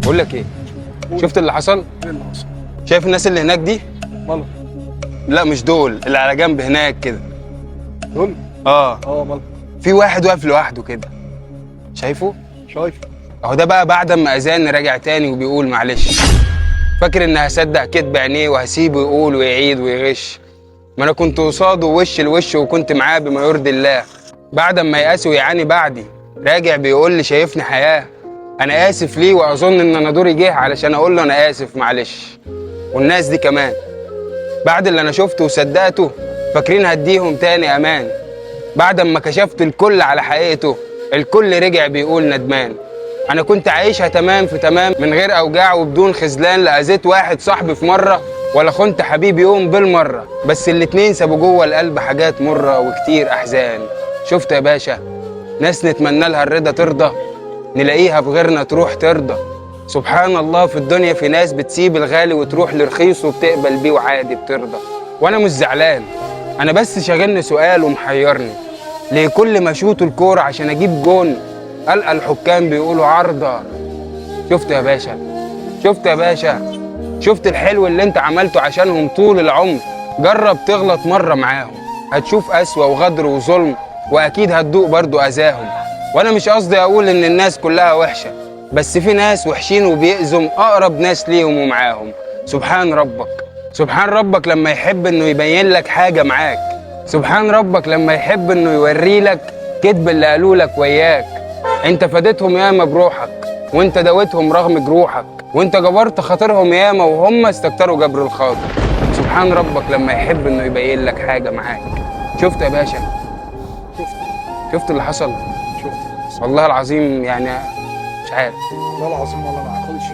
بقول لك ايه؟ شفت اللي حصل؟ ايه اللي حصل؟ شايف الناس اللي هناك دي؟ مالهم؟ لا مش دول، اللي على جنب هناك كده. دول؟ اه مالهم؟ في واحد واقف لوحده كده. شايفه؟ شايف؟ اهو ده بقى بعد ما اذان راجع تاني وبيقول معلش. فاكر اني هصدق كدب عينيه وهسيبه يقول ويعيد ويغش. ما انا كنت قصاده وش لوش وكنت معاه بما يرضي الله. بعد ما يقاسي ويعاني بعدي راجع بيقول لي شايفني حياه. انا اسف ليه واظن ان انا دوري جه علشان اقول له انا اسف معلش. والناس دي كمان بعد اللي انا شفته وصدقته فاكرين هديهم تاني امان. بعد ما كشفت الكل على حقيقته الكل رجع بيقول ندمان. انا كنت عايشها تمام في تمام من غير اوجاع وبدون خذلان. لا اذيت واحد صاحبي في مره ولا خنت حبيبي يوم بالمره، بس الاتنين سابوا جوه القلب حاجات مره وكتير احزان. شفت يا باشا ناس نتمنى لها الرضا ترضى، نلاقيها في غيرنا تروح ترضى. سبحان الله في الدنيا في ناس بتسيب الغالي وتروح لرخيص وبتقبل بيه وعادي بترضى. وانا مش زعلان، انا بس شاغلني سؤال ومحيرني. ليه كل ما اشوط الكوره عشان اجيب جون القى الحكام بيقولوا عارضه؟ شفت يا باشا؟ شفت يا باشا؟ شفت الحلو اللي انت عملته عشانهم طول العمر؟ جرب تغلط مره معاهم هتشوف قسوه وغدر وظلم، واكيد هتدوق برضو اذاهم. وانا مش قصدي اقول ان الناس كلها وحشه، بس في ناس وحشين وبيأذوا اقرب ناس ليهم ومعاهم. سبحان ربك، سبحان ربك لما يحب انه يبين لك حاجه معاك. سبحان ربك لما يحب انه يوري لك كذب اللي قالوا لك وياك. انت فديتهم ياما بروحك وانت داويتهم رغم جروحك، وانت جبرت خاطرهم ياما وهم استكتروا جبر الخاطر. سبحان ربك لما يحب انه يبين لك حاجه معاك. شفت يا باشا؟ شفت اللي حصل؟ شفت؟ والله العظيم يعني مش عارف. والله العظيم ولا ما عقلش.